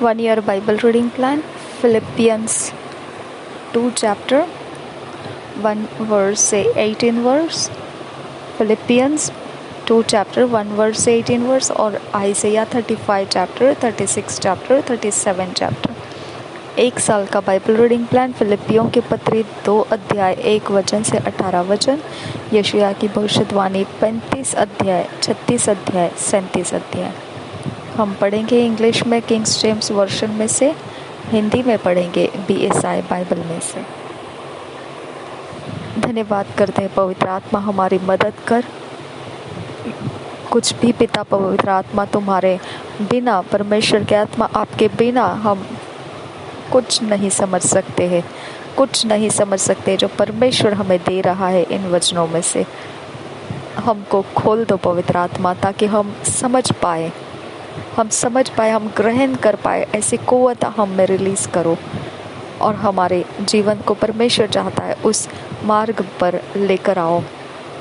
1 year Bible reading plan, Philippians 2 chapter 1 verse 18 verse, Philippians 2 chapter 1 verse 18 verse और आइज़ाया 35 chapter 36 chapter 37 chapter. एक साल का Bible reading plan, फिलिपियों की पत्री 2 अध्याय 1 वचन से 18 वचन, यशायाह की भविष्यवाणी 35 अध्याय 36 अध्याय 37 अध्याय। हम पढ़ेंगे इंग्लिश में किंग्स जेम्स वर्जन में से, हिंदी में पढ़ेंगे BSI बाइबल में से। धन्यवाद करते हैं पवित्र आत्मा, हमारी मदद कर। कुछ भी पिता पवित्र आत्मा, तुम्हारे बिना, परमेश्वर के आत्मा आपके बिना हम कुछ नहीं समझ सकते हैं, कुछ नहीं समझ सकते। जो परमेश्वर हमें दे रहा है इन वचनों में से, हमको खोल दो पवित्र आत्मा, ताकि हम समझ पाए, हम ग्रहण कर पाए। ऐसी कुव्वत हम में रिलीज करो और हमारे जीवन को परमेश्वर चाहता है उस मार्ग पर लेकर आओ।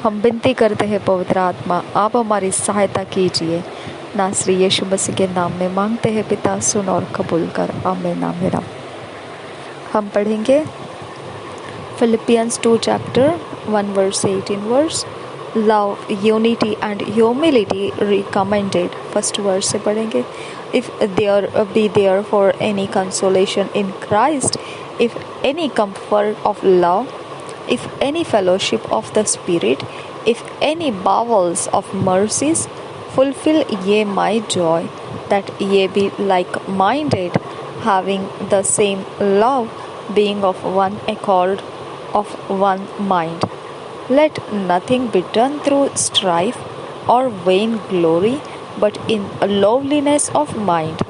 हम विनती करते हैं पवित्र आत्मा, आप हमारी सहायता कीजिए। नासरी यीशु मसीह के नाम में मांगते हैं पिता, सुन और कबूल कर, आमीन आमीन। हम पढ़ेंगे Philippians 2 chapter 1 verse 18 verse, love, unity and humility recommended। First verse से पढ़ेंगे। If there be therefore any consolation in Christ, if any comfort of love, if any fellowship of the Spirit, if any bowels of mercies, fulfill ye my joy, that ye be like-minded, having the same love, being of one accord, of one mind. Let nothing be done through strife or vain glory, but in lowliness of mind.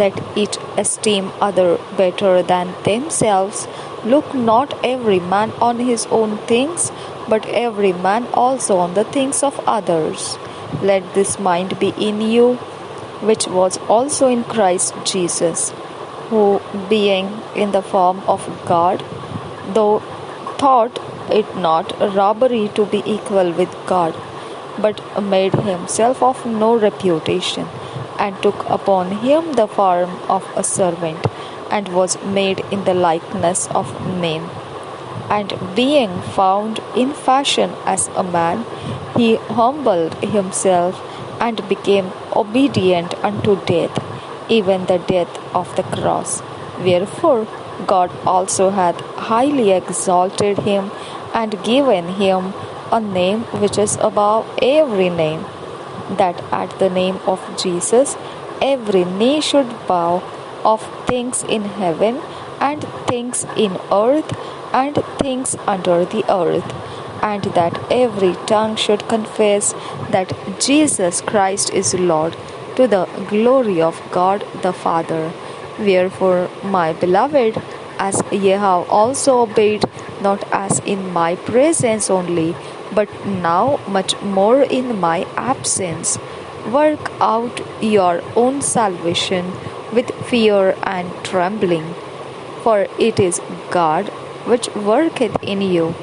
Let each esteem other better than themselves. Look not every man on his own things, but every man also on the things of others. Let this mind be in you, which was also in Christ Jesus, who being in the form of God, though thought it not robbery to be equal with God, but made himself of no reputation, and took upon him the form of a servant, and was made in the likeness of men. And being found in fashion as a man, he humbled himself, and became obedient unto death, even the death of the cross. Wherefore God also hath highly exalted him, and given him a name which is above every name, that at the name of Jesus every knee should bow, of things in heaven, and things in earth, and things under the earth, and that every tongue should confess that Jesus Christ is Lord, to the glory of God the Father. Wherefore, my beloved, as ye have also obeyed, not as in my presence only, but now much more in my absence, work out your own salvation with fear and trembling. For it is God which worketh in you,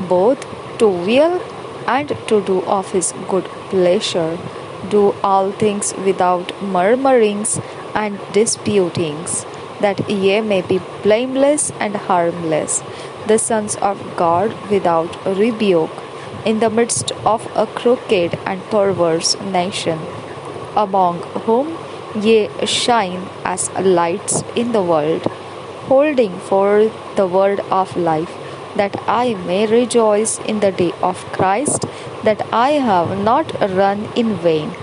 both to will and to do of his good pleasure. Do all things without murmurings and disputings, that ye may be blameless and harmless, the sons of God without rebuke, in the midst of a crooked and perverse nation, among whom ye shine as lights in the world, holding forth the word of life, that I may rejoice in the day of Christ, that I have not run in vain,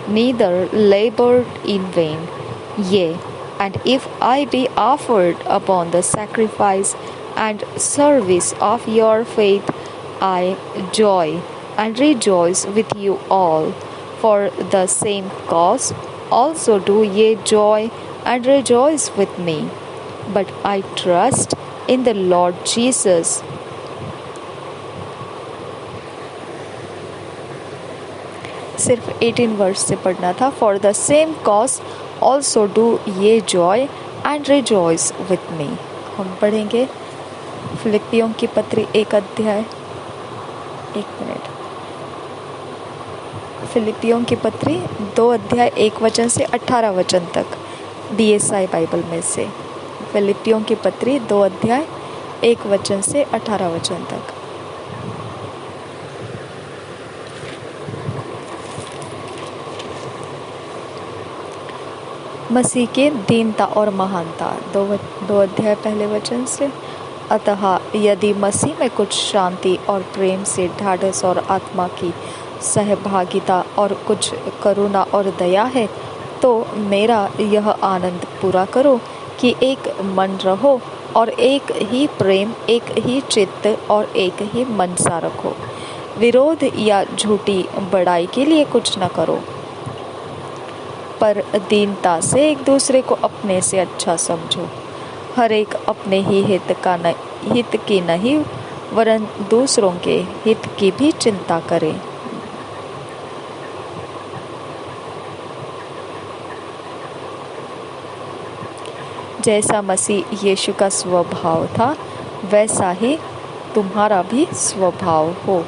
neither labored in vain. Yea, and if I be offered upon the sacrifice and service of your faith, I joy and rejoice with you all. For the same cause also do ye joy and rejoice with me. But I trust in the Lord Jesus. सिर्फ 18 verse से पढ़ना था। For the same cause also do ye joy and rejoice with me. हम पढ़ेंगे फिलिपियों की पत्री 1 अध्याय, फिलिपियों की पत्री 2 अध्याय 1 वचन से 18 वचन तक। DSI बाइबल में से। फिलिपियों की पत्री 2 अध्याय 1 वचन से 18 वचन तक। मसीह के दीनता और महानता 2 अध्याय पहले वचन से। अतः यदि मसीह में कुछ शांति और प्रेम से ढाढ़स और आत्मा की सहभागिता और कुछ करुणा और दया है, तो मेरा यह आनंद पूरा करो कि एक मन रहो और एक ही प्रेम, एक ही चित्त और एक ही मनसा रखो। विरोध या झूठी बड़ाई के लिए कुछ न करो, पर दीनता से एक दूसरे को अपने से अच्छा समझो। हर एक अपने ही हित की नहीं वरन दूसरों के हित की भी चिंता करे। जैसा मसीह यीशु का स्वभाव था, वैसा ही तुम्हारा भी स्वभाव हो।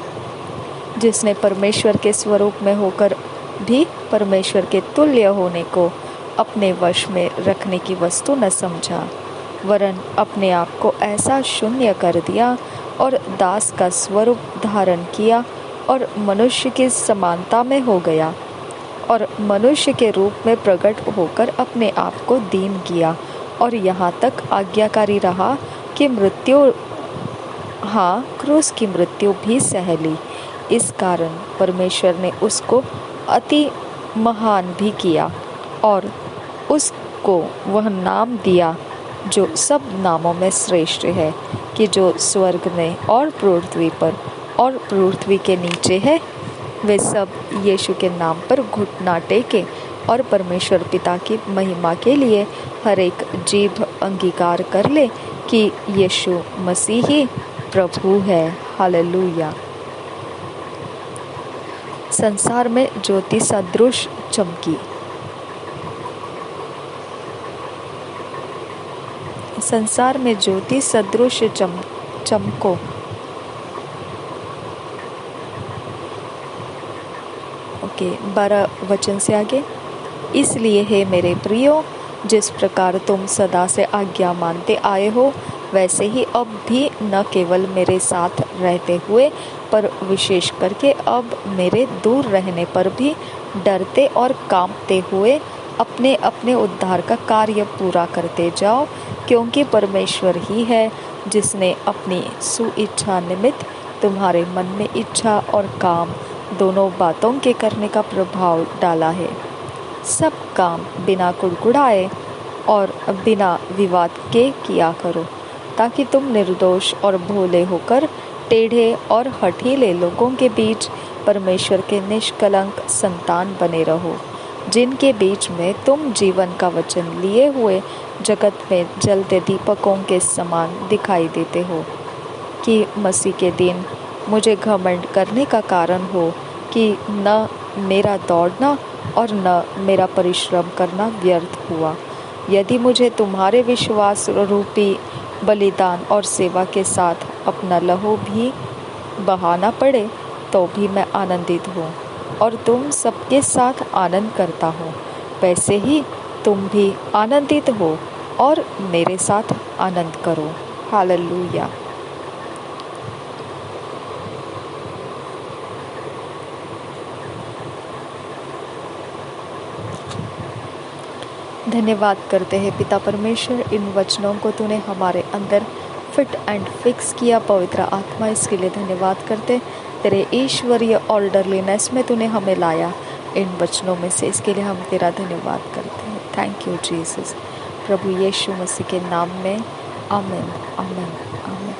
जिसने परमेश्वर के स्वरूप में होकर भी परमेश्वर के तुल्य होने को अपने वश में रखने की वस्तु न समझा, वरन अपने आप को ऐसा शून्य कर दिया और दास का स्वरूप धारण किया और मनुष्य की समानता में हो गया और मनुष्य के रूप में प्रकट होकर अपने आप को दीन किया और यहाँ तक आज्ञाकारी रहा कि क्रूस की मृत्यु भी सह ली। इस कारण परमेश्वर ने उसको अति महान भी किया और उसको वह नाम दिया जो सब नामों में श्रेष्ठ है, कि जो स्वर्ग में और पृथ्वी पर और पृथ्वी के नीचे है, वे सब यीशु के नाम पर घुटना टेके और परमेश्वर पिता की महिमा के लिए हर एक जीभ अंगीकार कर ले कि यीशु मसीह ही प्रभु है। हालेलुया। संसार में ज्योति सदृश चमकी। संसार में ज्योति सदृश चमको। ओके, 12 वचन से आगे। इसलिए हे मेरे प्रियो, जिस प्रकार तुम सदा से आज्ञा मानते आए हो, वैसे ही अब भी न केवल मेरे साथ रहते हुए, पर विशेष करके अब मेरे दूर रहने पर भी डरते और कांपते हुए अपने अपने उद्धार का कार्य पूरा करते जाओ, क्योंकि परमेश्वर ही है जिसने अपनी सुइच्छा निमित्त तुम्हारे मन में इच्छा और काम दोनों बातों के करने का प्रभाव डाला है। सब काम बिना कुड़कुड़ाए और बिना विवाद के किया करो, ताकि तुम निर्दोष और भोले होकर टेढ़े और हठीले लोगों के बीच परमेश्वर के निष्कलंक संतान बने रहो, जिनके बीच में तुम जीवन का वचन लिए हुए जगत में जलते दीपकों के समान दिखाई देते हो, कि मसीह के दिन मुझे घमंड करने का कारण हो कि न मेरा दौड़ना और न मेरा परिश्रम करना व्यर्थ हुआ। यदि मुझे तुम्हारे विश्वास रूपी बलिदान और सेवा के साथ अपना लहू भी बहाना पड़े, तो भी मैं आनंदित हूँ और तुम सबके साथ आनंद करता हूँ। वैसे ही तुम भी आनंदित हो और मेरे साथ आनंद करो। हालेलुया। धन्यवाद करते हैं पिता परमेश्वर, इन वचनों को तूने हमारे अंदर फिट एंड फिक्स किया। पवित्र आत्मा, इसके लिए धन्यवाद करते। तेरे ईश्वरीय ऑर्डरलीनेस में तूने हमें लाया इन वचनों में से, इसके लिए हम तेरा धन्यवाद करते हैं। Thank you Jesus. प्रभु यीशु मसीह के नाम में आमीन, आमीन, आमीन।